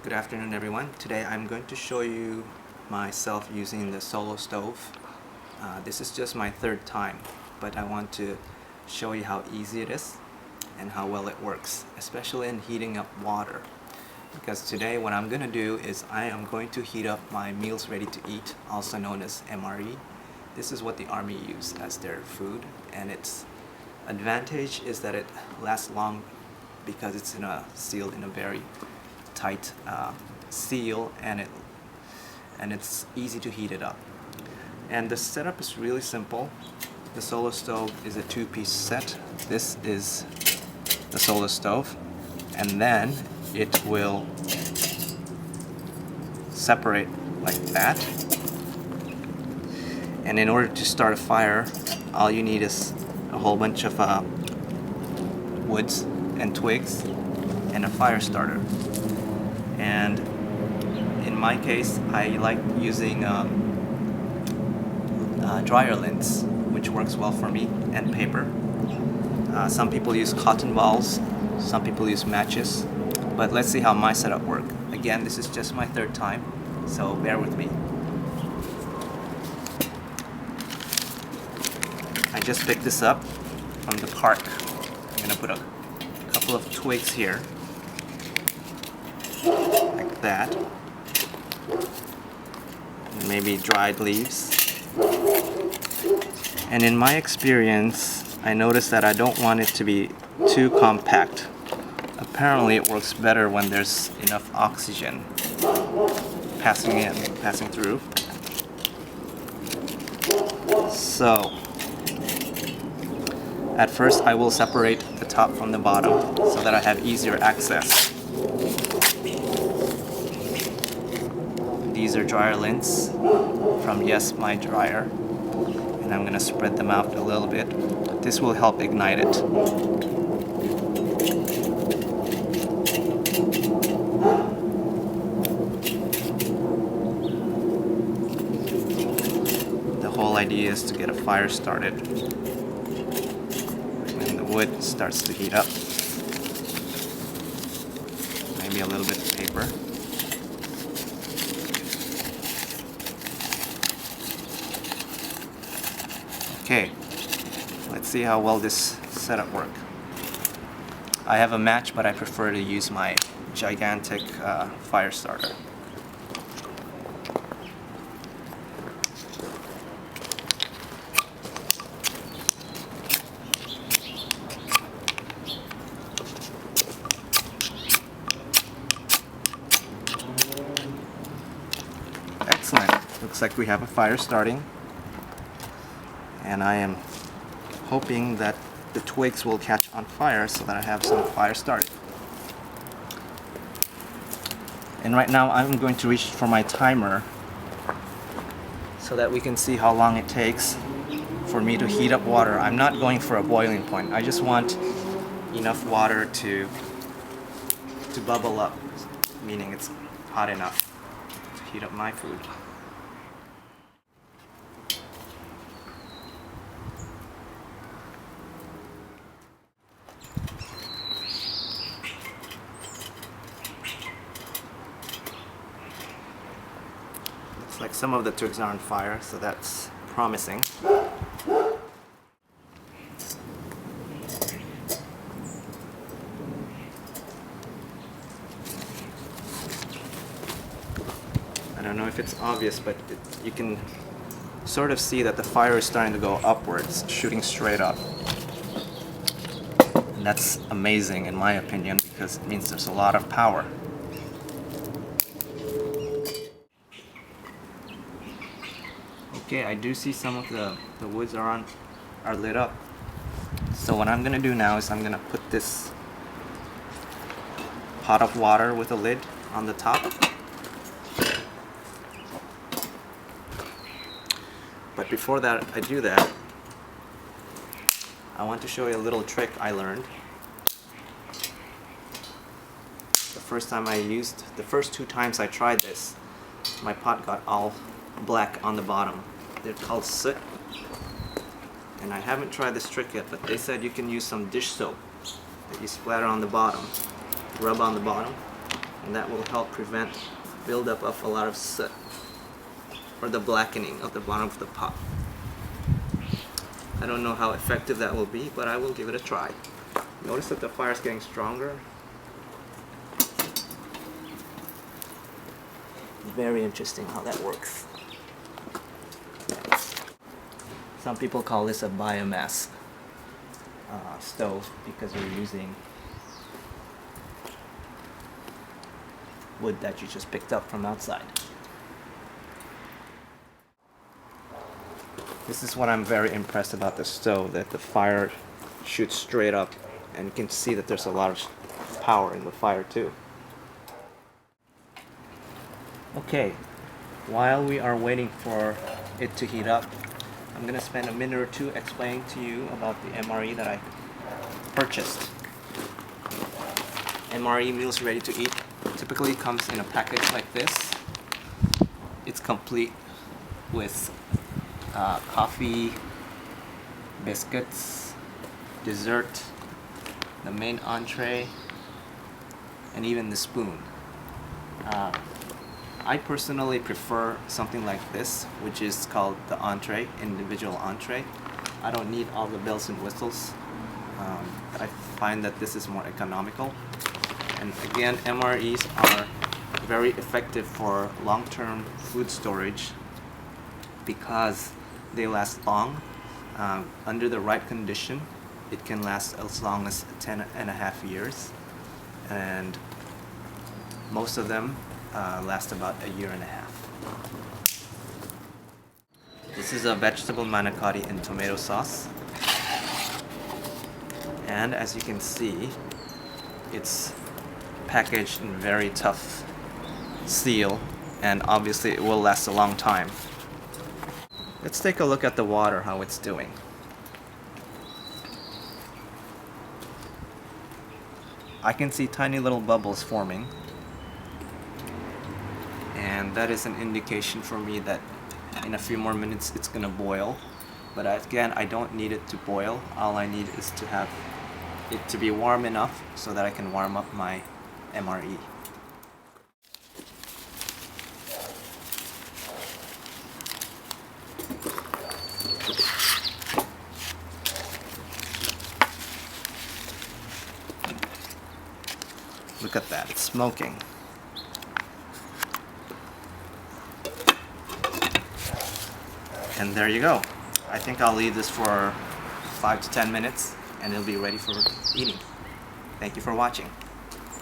Good afternoon everyone. Today I'm going to show you myself using the solo stove. This is just my third time, but I want to show you how easy it is and how well it works, especially in heating up water. Because today what I'm going to do is I am going to heat up my meals ready to eat, also known as MRE. This is what the Army use as their food, and its advantage is that it lasts long because it's sealed in a very tight seal, and it's easy to heat it up. And the setup is really simple. The solo stove is a two-piece set. This is the solo stove, and then it will separate like that. And in order to start a fire, all you need is a whole bunch of woods and twigs and a fire starter. And in my case, I like using dryer lint, which works well for me, and paper. Some people use cotton balls, some people use matches, but let's see how my setup works. Again, this is just my third time, so bear with me. I just picked this up from the park. I'm gonna put a couple of twigs here, like that, and maybe dried leaves. And in my experience, I noticed that I don't want it to be too compact. Apparently it works better when there's enough oxygen passing through. So at first I will separate the top from the bottom so that I have easier access. These are dryer lints from Yes My Dryer, and I'm going to spread them out a little bit. This will help ignite it. The whole idea is to get a fire started when the wood starts to heat up. Maybe a little bit of paper. Okay, let's see how well this setup works. I have a match, but I prefer to use my gigantic fire starter. Excellent. Looks like we have a fire starting. And I am hoping that the twigs will catch on fire so that I have some fire started. And right now I'm going to reach for my timer so that we can see how long it takes for me to heat up water. I'm not going for a boiling point. I just want enough water to bubble up, meaning it's hot enough to heat up my food. Like some of the twigs are on fire, so that's promising. I don't know if it's obvious, but you can sort of see that the fire is starting to go upwards, shooting straight up. And that's amazing in my opinion, because it means there's a lot of power. Okay, I do see some of the woods are lit up. So what I'm gonna do now is I'm gonna put this pot of water with a lid on the top. But before that, I do that, I want to show you a little trick I learned. The first two times I tried this, my pot got all black on the bottom. They're called soot. And I haven't tried this trick yet, but they said you can use some dish soap that you splatter on the bottom, rub on the bottom, and that will help prevent buildup of a lot of soot or the blackening of the bottom of the pot. I don't know how effective that will be, but I will give it a try. Notice that the fire is getting stronger. Very interesting how that works. Some people call this a biomass stove because we're using wood that you just picked up from outside. This is what I'm very impressed about the stove, that the fire shoots straight up, and you can see that there's a lot of power in the fire too. Okay, while we are waiting for it to heat up, I'm going to spend a minute or two explaining to you about the MRE that I purchased. MRE, meals ready to eat, typically comes in a package like this. It's complete with coffee, biscuits, dessert, the main entree, and even the spoon. I personally prefer something like this, which is called the entree, individual entree. I don't need all the bells and whistles. I find that this is more economical. And again, MREs are very effective for long-term food storage because they last long. Under the right condition, it can last as long as 10.5 years. And most of them last about a year and a half. This is a vegetable manicotti in tomato sauce. And as you can see, it's packaged in very tough seal, and obviously it will last a long time. Let's take a look at the water, how it's doing. I can see tiny little bubbles forming, and that is an indication for me that in a few more minutes it's gonna boil. But again, I don't need it to boil. All I need is to have it to be warm enough so that I can warm up my MRE. Look at that, it's smoking. And there you go. I think I'll leave this for 5 to 10 minutes and it'll be ready for eating. Thank you for watching.